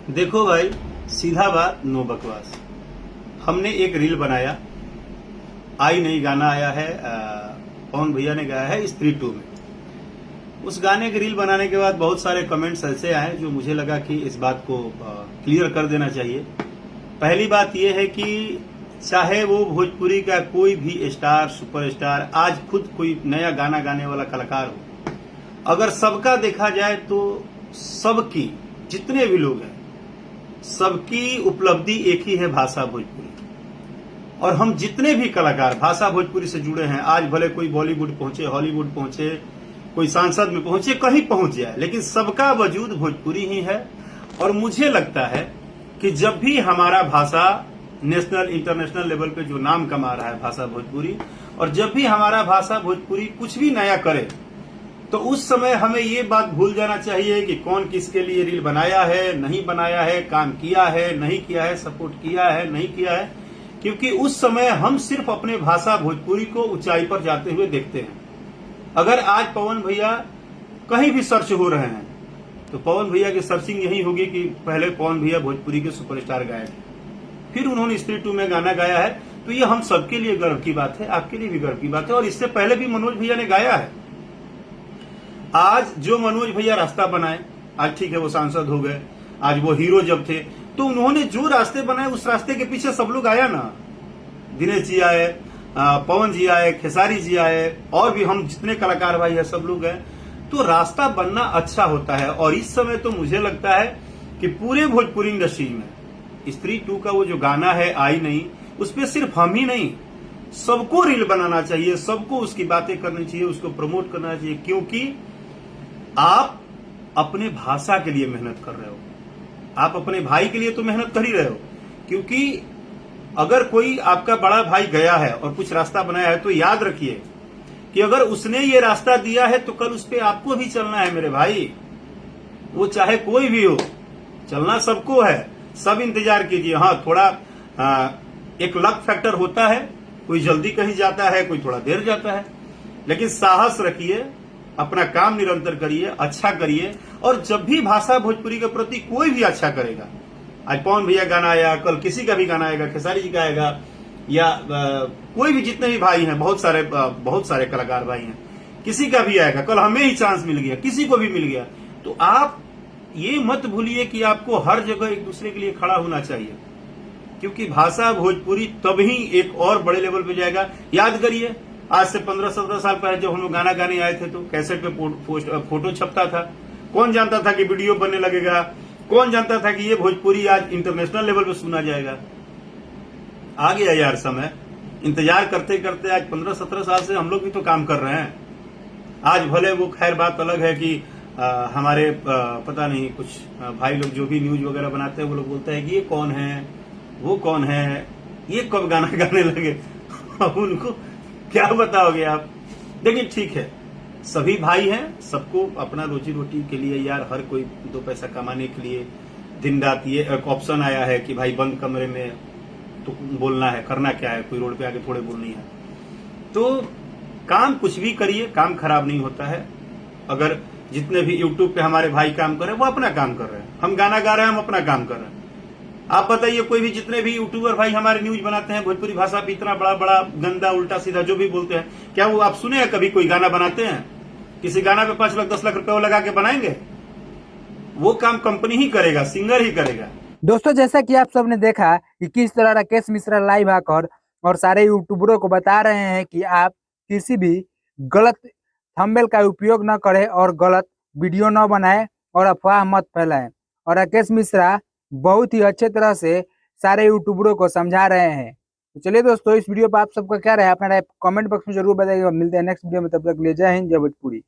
देखो भाई, सीधा बात, नो बकवास। हमने एक रील बनाया, आई नहीं गाना आया है, पवन भैया ने गाया है स्त्री 2 में। उस गाने के रील बनाने के बाद बहुत सारे कमेंट्स ऐसे आए जो मुझे लगा कि इस बात को क्लियर कर देना चाहिए। पहली बात यह है कि चाहे वो भोजपुरी का कोई भी स्टार, सुपरस्टार, आज खुद कोई नया गाना गाने वाला कलाकार हो, अगर सबका देखा जाए तो सबकी, जितने भी लोग हैं, सबकी उपलब्धि एक ही है, भाषा भोजपुरी। और हम जितने भी कलाकार भाषा भोजपुरी से जुड़े हैं, आज भले कोई बॉलीवुड पहुंचे, हॉलीवुड पहुंचे, कोई सांसद में पहुंचे, कहीं पहुंच जाए, लेकिन सबका वजूद भोजपुरी ही है। और मुझे लगता है कि जब भी हमारा भाषा नेशनल, इंटरनेशनल लेवल पे जो नाम कमा रहा है भाषा भोजपुरी, और जब भी हमारा भाषा भोजपुरी कुछ भी नया करे, तो उस समय हमें ये बात भूल जाना चाहिए कि कौन किसके लिए रील बनाया है, नहीं बनाया है, काम किया है, नहीं किया है, सपोर्ट किया है, नहीं किया है, क्योंकि उस समय हम सिर्फ अपने भाषा भोजपुरी को ऊंचाई पर जाते हुए देखते हैं। अगर आज पवन भैया कहीं भी सर्च हो रहे हैं, तो पवन भैया की सर्चिंग यही होगी कि पहले पवन भैया भोजपुरी के सुपरस्टार गायक, फिर उन्होंने स्त्री 2 में गाना गाया है। तो ये हम सबके लिए गर्व की बात है, आपके लिए भी गर्व की बात है। और इससे पहले भी मनोज भैया ने गाया है। आज जो मनोज भैया रास्ता बनाए, आज ठीक है वो सांसद हो गए, आज वो हीरो जब थे, तो उन्होंने जो रास्ते बनाए उस रास्ते के पीछे सब लोग आया ना। दिनेश जी आए, पवन जी आए, खेसारी जी आए, और भी हम जितने कलाकार भाई है सब लोग हैं। तो रास्ता बनना अच्छा होता है। और इस समय तो मुझे लगता है कि पूरे भोजपुरी इंडस्ट्री में स्त्री 2 का वो जो गाना है आई नहीं, उस पर सिर्फ हम ही नहीं, सबको रील बनाना चाहिए, सबको उसकी बातें करनी चाहिए, उसको प्रमोट करना चाहिए, क्योंकि आप अपने भाषा के लिए मेहनत कर रहे हो, आप अपने भाई के लिए तो मेहनत कर ही रहे हो। क्योंकि अगर कोई आपका बड़ा भाई गया है और कुछ रास्ता बनाया है, तो याद रखिए कि अगर उसने ये रास्ता दिया है तो कल उस पर आपको भी चलना है मेरे भाई। वो चाहे कोई भी हो, चलना सबको है। सब इंतजार कीजिए। हाँ, थोड़ा एक लक फैक्टर होता है, कोई जल्दी कहीं जाता है, कोई थोड़ा देर जाता है, लेकिन साहस रखिए, अपना काम निरंतर करिए, अच्छा करिए। और जब भी भाषा भोजपुरी के प्रति कोई भी अच्छा करेगा, आज पवन भैया गाना आया, कल किसी का भी गाना आएगा, खेसारी जी का आएगा, या कोई भी जितने भी भाई हैं, बहुत सारे कलाकार भाई हैं, किसी का भी आएगा, कल हमें ही चांस मिल गया, किसी को भी मिल गया, तो आप ये मत भूलिए कि आपको हर जगह एक दूसरे के लिए खड़ा होना चाहिए। क्योंकि भाषा भोजपुरी तभी एक और बड़े लेवल पे जाएगा। याद करिए, आज से 15-17 साल पहले जब हम लोग गाना गाने आए थे, तो कैसेट पे फोटो छपता था। कौन जानता था कि वीडियो बनने लगेगा, कौन जानता था कि ये भोजपुरी आज इंटरनेशनल लेवल पे सुना जाएगा। आ गया यार समय। इंतजार करते करते आज 15-17 साल से हम लोग भी तो काम कर रहे हैं। आज भले वो खैर बात अलग है कि हमारे पता नहीं कुछ भाई लोग जो भी न्यूज वगैरह बनाते हैं, वो लोग बोलते हैं कि ये कौन है, वो कौन है, ये कब गाना गाने लगे। अब उनको क्या बताओगे आप। लेकिन ठीक है, सभी भाई हैं, सबको अपना रोजी रोटी के लिए यार, हर कोई 2 पैसा कमाने के लिए दिन रात ये एक ऑप्शन आया है कि भाई बंद कमरे में तो बोलना है, करना क्या है, कोई रोड पे आके थोड़े बोलनी है। तो काम कुछ भी करिए, काम खराब नहीं होता है। अगर जितने भी यूट्यूब पे हमारे भाई काम कर रहे हैं, वो अपना काम कर रहे हैं, हम गाना गा रहे हैं, हम अपना काम कर रहे हैं। आप बताइए, कोई भी जितने भी यूट्यूबर भाई हमारे न्यूज बनाते हैं, भोजपुरी भाषा पे इतना बड़ा बड़ा गंदा उल्टा सीधा जो भी बोलते हैं, क्या वो आप सुने हैं कभी कोई गाना बनाते हैं? किसी गाना पे 5 लाख 10 लाख रुपए लगा के बनाएंगे? वो काम कंपनी ही करेगा, सिंगर ही करेगा। दोस्तों, जैसा कि आप सबने देखा कि किस तरह राकेश मिश्रा लाइव आकर और सारे यूट्यूबरों को बता रहे हैं कि आप किसी भी गलत थंबनेल का उपयोग न करें और गलत वीडियो न बनाएं और अफवाह मत फैलाएं। और राकेश मिश्रा बहुत ही अच्छे तरह से सारे यूट्यूबरों को समझा रहे हैं। तो चलिए दोस्तों, इस वीडियो पर आप सबका क्या राय है, अपना राय कमेंट बॉक्स में जरूर बताइएगा। मिलते हैं नेक्स्ट वीडियो में, तब तक के लिए जय हिंद, जय भोजपुरी।